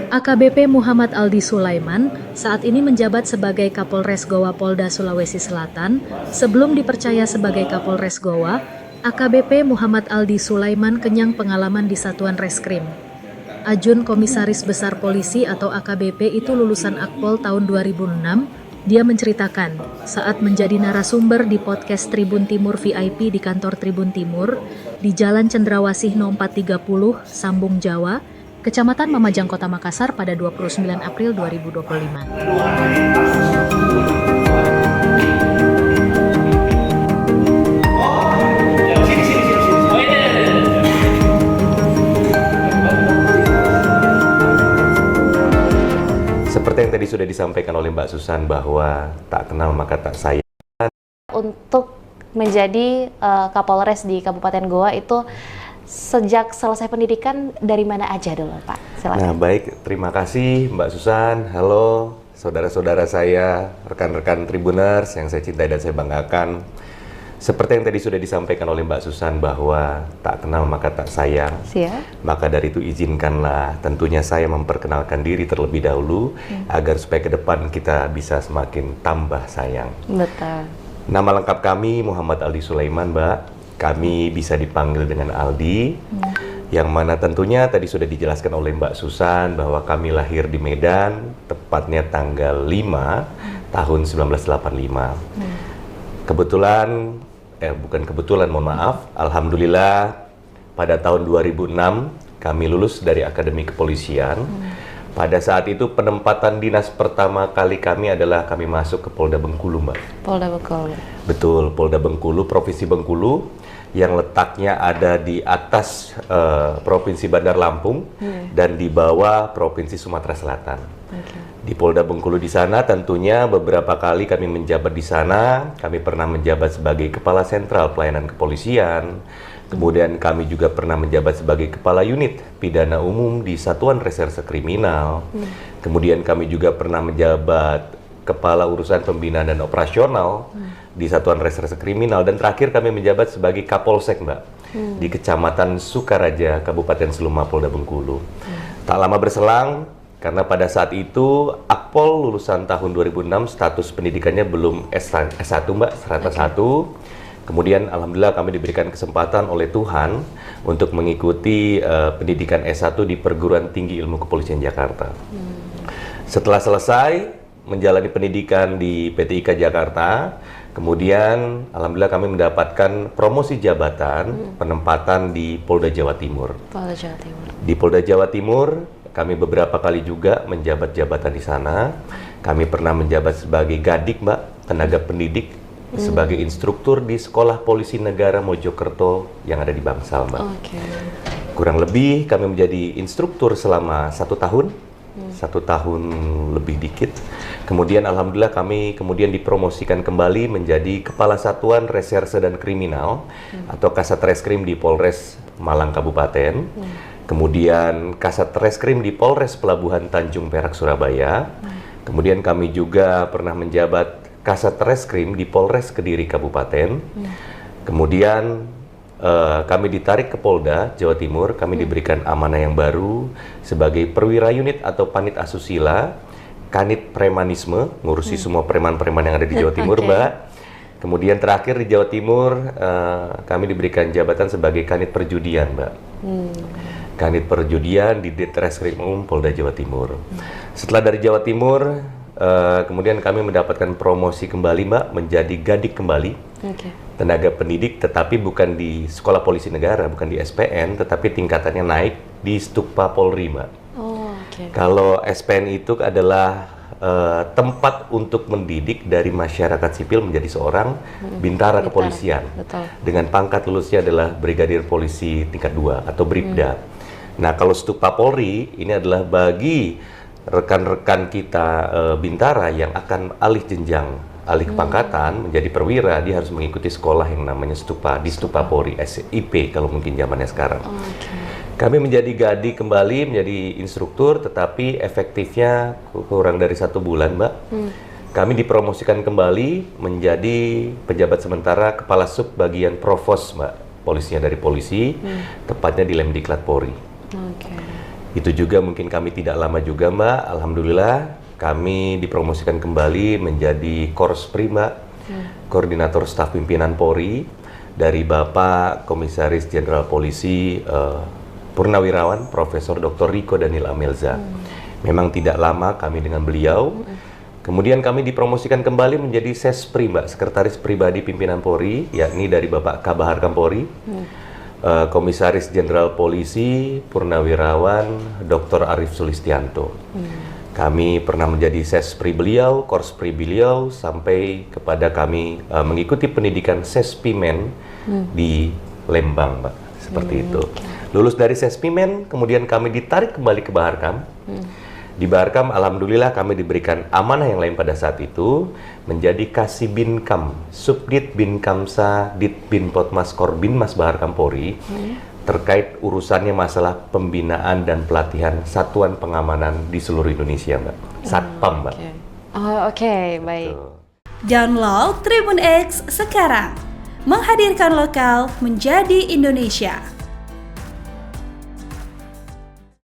AKBP Muhammad Aldi Sulaiman saat ini menjabat sebagai Kapolres Goa Polda Sulawesi Selatan. Sebelum dipercaya sebagai Kapolres Goa, AKBP Muhammad Aldi Sulaiman kenyang pengalaman di Satuan Reskrim. Ajun Komisaris Besar Polisi atau AKBP itu lulusan Akpol tahun 2006. Dia menceritakan saat menjadi narasumber di podcast Tribun Timur VIP di kantor Tribun Timur di Jalan Cendrawasih No. 430, Sambung Jawa, Kecamatan Mamajang, Kota Makassar pada 29 April 2025. Seperti yang tadi sudah disampaikan oleh Mbak Susan bahwa tak kenal maka tak sayang. Untuk menjadi Kapolres di Kabupaten Goa itu sejak selesai pendidikan dari mana aja dulu, Pak? Silakan. Nah, baik, terima kasih Mbak Susan. Halo saudara-saudara saya, rekan-rekan Tribuners yang saya cintai dan saya banggakan. Seperti yang tadi sudah disampaikan oleh Mbak Susan bahwa tak kenal maka tak sayang. Siap. Maka dari itu izinkanlah tentunya saya memperkenalkan diri terlebih dahulu agar supaya ke depan kita bisa semakin tambah sayang. Betul. Nama lengkap kami Muhammad Aldi Sulaiman, Mbak. Kami bisa dipanggil dengan Aldi, yang mana tentunya tadi sudah dijelaskan oleh Mbak Susan bahwa kami lahir di Medan, tepatnya tanggal 5 tahun 1985. Kebetulan, bukan kebetulan, mohon maaf, Alhamdulillah pada tahun 2006 kami lulus dari Akademi Kepolisian. Pada saat itu penempatan dinas pertama kali kami adalah kami masuk ke Polda Bengkulu, Mbak. Polda Bengkulu. Betul, Polda Bengkulu, Provinsi Bengkulu, yang letaknya ada di atas Provinsi Bandar Lampung dan di bawah Provinsi Sumatera Selatan. Di Polda Bengkulu di sana tentunya beberapa kali kami menjabat di sana. Kami pernah menjabat sebagai Kepala Sentral Pelayanan Kepolisian. Kemudian kami juga pernah menjabat sebagai Kepala Unit Pidana Umum di Satuan Reserse Kriminal. Kemudian kami juga pernah menjabat Kepala Urusan Pembinaan dan Operasional di Satuan Reserse Kriminal. Dan terakhir kami menjabat sebagai Kapolsek, Mbak, di Kecamatan Sukaraja, Kabupaten Seluma, Polda Bengkulu. Tak lama berselang, karena pada saat itu Akpol lulusan tahun 2006 status pendidikannya belum S1, Mbak, strata 1. Kemudian alhamdulillah kami diberikan kesempatan oleh Tuhan untuk mengikuti pendidikan S1 di Perguruan Tinggi Ilmu Kepolisian Jakarta. Setelah selesai menjalani pendidikan di PT IKA Jakarta, kemudian alhamdulillah kami mendapatkan promosi jabatan penempatan di Polda Jawa Timur. Polda Jawa Timur. Di Polda Jawa Timur kami beberapa kali juga menjabat jabatan di sana. Kami pernah menjabat sebagai Gadik, Mbak, tenaga pendidik, sebagai instruktur di Sekolah Polisi Negara Mojokerto yang ada di Bangsal, Mbak. Kurang lebih kami menjadi instruktur selama 1 tahun, 1 tahun lebih dikit. Kemudian alhamdulillah kami kemudian dipromosikan kembali menjadi Kepala Satuan Reserse dan Kriminal atau Kasat Reskrim di Polres Malang Kabupaten. Kemudian Kasat Reskrim di Polres Pelabuhan Tanjung Perak Surabaya. Kemudian kami juga pernah menjabat Kasat Reskrim di Polres Kediri Kabupaten. Kemudian kami ditarik ke Polda Jawa Timur. Kami diberikan amanah yang baru sebagai perwira unit atau panit asusila, kanit premanisme, ngurusi semua preman-preman yang ada di Jawa Timur, Mbak. Kemudian terakhir di Jawa Timur kami diberikan jabatan sebagai kanit perjudian, Mbak. Kanit perjudian di Ditreskrim Umum Polda Jawa Timur. Setelah dari Jawa Timur, kemudian kami mendapatkan promosi kembali, Mbak, menjadi Gadik kembali. Tenaga pendidik, tetapi bukan di Sekolah Polisi Negara, bukan di SPN, tetapi tingkatannya naik di Stukpa Polri, Mbak. Kalau SPN itu adalah tempat untuk mendidik dari masyarakat sipil menjadi seorang bintara kepolisian. Dengan pangkat lulusnya adalah Brigadir Polisi tingkat 2 atau Bribda. Nah, kalau Stukpa Polri ini adalah bagi rekan-rekan kita bintara yang akan alih jenjang, alih kepangkatan menjadi perwira, dia harus mengikuti sekolah yang namanya di Stukpa Polri, SIP kalau mungkin zamannya sekarang. Kami menjadi Gadi kembali, menjadi instruktur, tetapi efektifnya kurang dari 1 bulan, Mbak. Kami dipromosikan kembali menjadi pejabat sementara Kepala Sub Bagian Provos, Mbak, polisinya dari polisi, tepatnya di Lemdiklat Polri. Oke. Itu juga mungkin kami tidak lama juga Mbak, alhamdulillah kami dipromosikan kembali menjadi Korspri Mbak, Koordinator Staf Pimpinan Polri dari Bapak Komisaris Jenderal Polisi Purnawirawan Profesor Dr. Riko Daniel Amelza. Memang tidak lama kami dengan beliau. Kemudian kami dipromosikan kembali menjadi Sespri Mbak, Sekretaris Pribadi Pimpinan Polri, yakni dari Bapak Kabahar Kampolri, Komisaris Jenderal Polisi Purnawirawan Dr. Arief Sulistianto. Kami pernah menjadi Sespri beliau, Korspri beliau, sampai kepada kami mengikuti pendidikan Sespimen di Lembang Mbak, seperti itu. Lulus dari Sespimen, kemudian kami ditarik kembali ke Baharkam. Di Baharkam, alhamdulillah kami diberikan amanah yang lain pada saat itu menjadi Kasibinkam, Subdit Binkamsa, Ditbin Potmas Korbinmas Baharkam Polri, terkait urusannya masalah pembinaan dan pelatihan satuan pengamanan di seluruh Indonesia, Mbak. Satpam, Mbak. Oke, baik. Tuh. Download Tribun X sekarang. Menghadirkan lokal menjadi Indonesia.